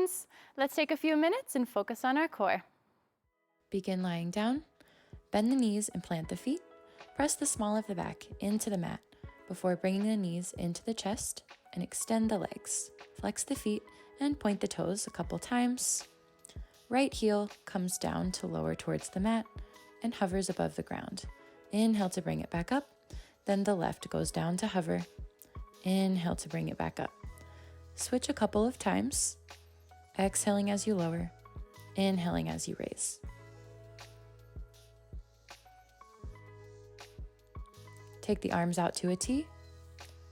friends. Let's take a few minutes and focus on our core. Begin lying down. Bend the knees and plant the feet. Press the small of the back into the mat before bringing the knees into the chest and extend the legs. Flex the feet and point the toes a couple times. Right heel comes down to lower towards the mat and hovers above the ground. Inhale to bring it back up. Then the left goes down to hover. Inhale to bring it back up. Switch a couple of times. Exhaling as you lower. Inhaling as you raise. Take the arms out to a T.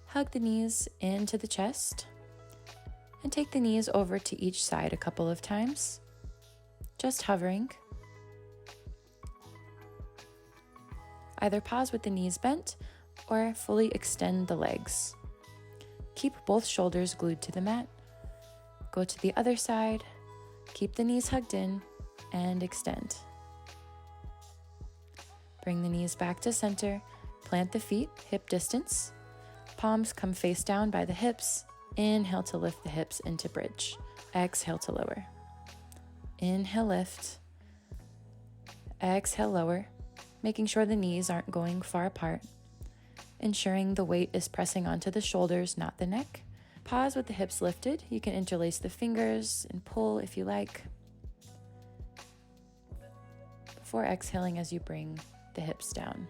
Hug the knees into the chest. And take the knees over to each side a couple of times. Just hovering. Either pause with the knees bent or fully extend the legs. Keep both shoulders glued to the mat. Go to the other side. Keep the knees hugged in and extend. Bring the knees back to center. Plant the feet hip distance. Palms come face down by the hips. Inhale to lift the hips into bridge. Exhale to lower. Inhale, lift. Exhale, lower. Making sure the knees aren't going far apart. Ensuring the weight is pressing onto the shoulders, not the neck. Pause with the hips lifted. You can interlace the fingers and pull if you like. Before exhaling as you bring the hips down.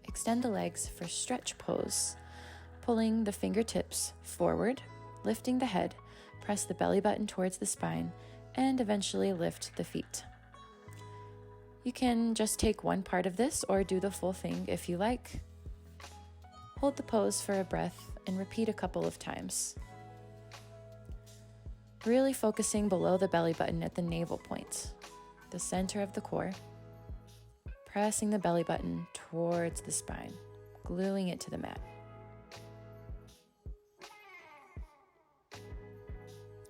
Extend the legs for stretch pose. Pulling the fingertips forward, lifting the head, press the belly button towards the spine, and eventually lift the feet. You can just take one part of this or do the full thing if you like. Hold the pose for a breath and repeat a couple of times. Really focusing below the belly button at the navel point, the center of the core. Pressing the belly button towards the spine, gluing it to the mat.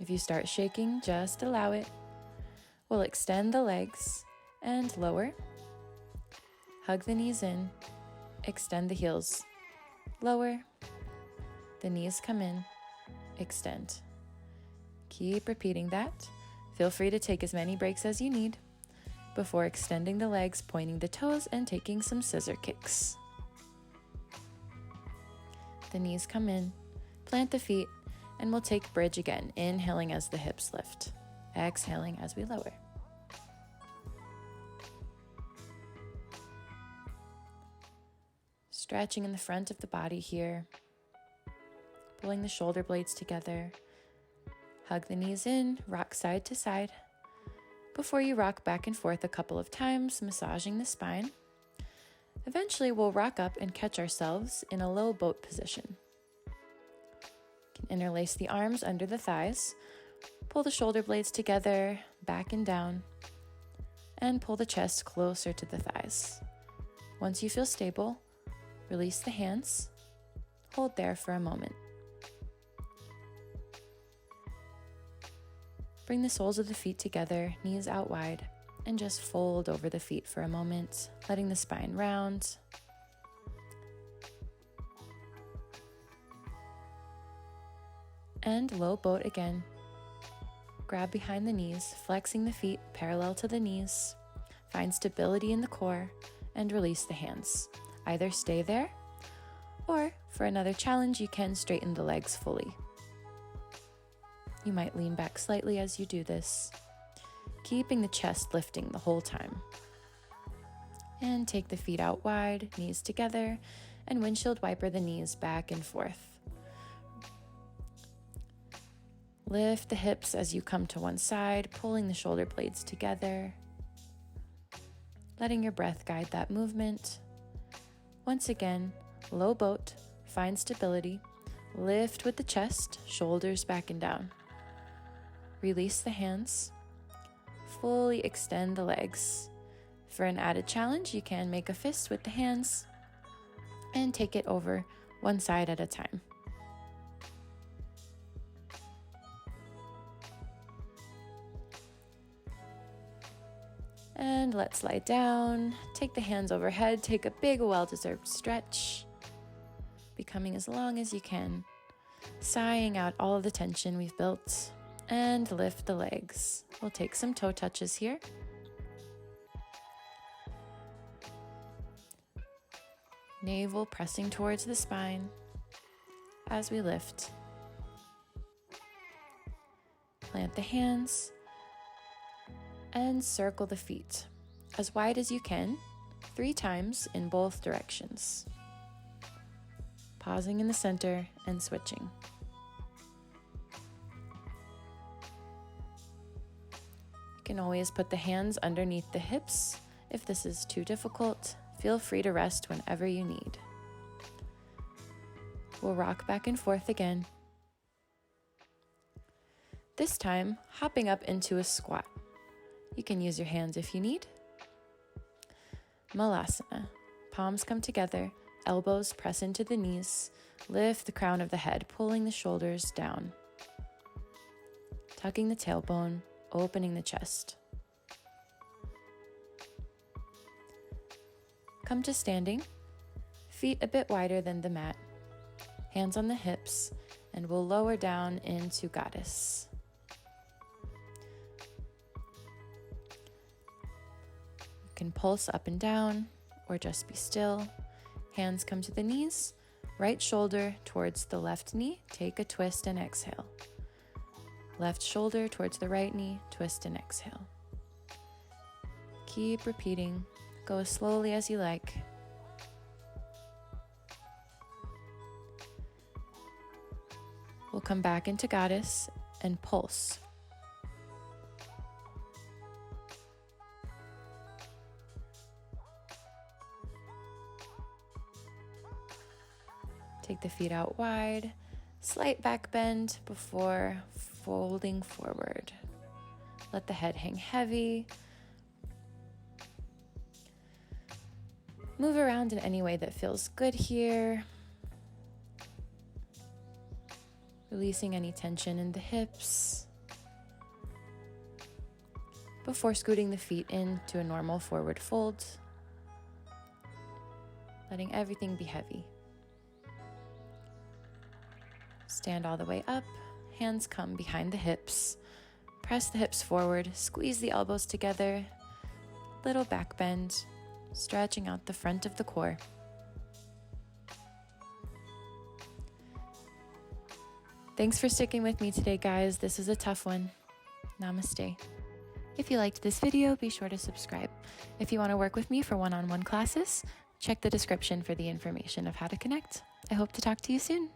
If you start shaking, just allow it. We'll extend the legs and lower. Hug the knees in. Extend the heels. Lower. The knees come in. Extend. Keep repeating that. Feel free to take as many breaks as you need before extending the legs, pointing the toes, and taking some scissor kicks. The knees come in. Plant the feet. And we'll take bridge again, inhaling as the hips lift, exhaling as we lower. Stretching in the front of the body here, pulling the shoulder blades together. Hug the knees in, rock side to side. Before you rock back and forth a couple of times, massaging the spine. Eventually we'll rock up and catch ourselves in a low boat position. Interlace the arms under the thighs, pull the shoulder blades together, back and down, and pull the chest closer to the thighs. Once you feel stable, release the hands, hold there for a moment. Bring the soles of the feet together, knees out wide, and just fold over the feet for a moment, letting the spine round. And low boat again. Grab behind the knees, flexing the feet parallel to the knees. Find stability in the core and release the hands. Either stay there, or for another challenge, you can straighten the legs fully. You might lean back slightly as you do this, keeping the chest lifting the whole time. And take the feet out wide, knees together, and windshield wiper the knees back and forth. Lift the hips as you come to one side, pulling the shoulder blades together. Letting your breath guide that movement. Once again, low boat, find stability. Lift with the chest, shoulders back and down. Release the hands. Fully extend the legs. For an added challenge, you can make a fist with the hands and take it over one side at a time. And let's lie down, take the hands overhead, take a big well-deserved stretch, becoming as long as you can, sighing out all of the tension we've built, and lift the legs. We'll take some toe touches here. Navel pressing towards the spine as we lift. Plant the hands and circle the feet as wide as you can, 3 times in both directions. Pausing in the center and switching. You can always put the hands underneath the hips. If this is too difficult, feel free to rest whenever you need. We'll rock back and forth again. This time, hopping up into a squat. You can use your hands if you need. Malasana. Palms come together, elbows press into the knees, lift the crown of the head, pulling the shoulders down. Tucking the tailbone, opening the chest. Come to standing, feet a bit wider than the mat, hands on the hips, and we'll lower down into goddess. You can pulse up and down or just be still. Hands come to the knees, right shoulder towards the left knee, take a twist and exhale. Left shoulder towards the right knee, twist and exhale. Keep repeating. Go as slowly as you like. We'll come back into goddess and pulse. Take the feet out wide, slight back bend before folding forward. Let the head hang heavy. Move around in any way that feels good here. Releasing any tension in the hips. Before scooting the feet into a normal forward fold. Letting everything be heavy. Stand all the way up. Hands come behind the hips. Press the hips forward. Squeeze the elbows together. Little back bend. Stretching out the front of the core. Thanks for sticking with me today, guys. This is a tough one. Namaste. If you liked this video, be sure to subscribe. If you want to work with me for one-on-one classes, check the description for the information of how to connect. I hope to talk to you soon.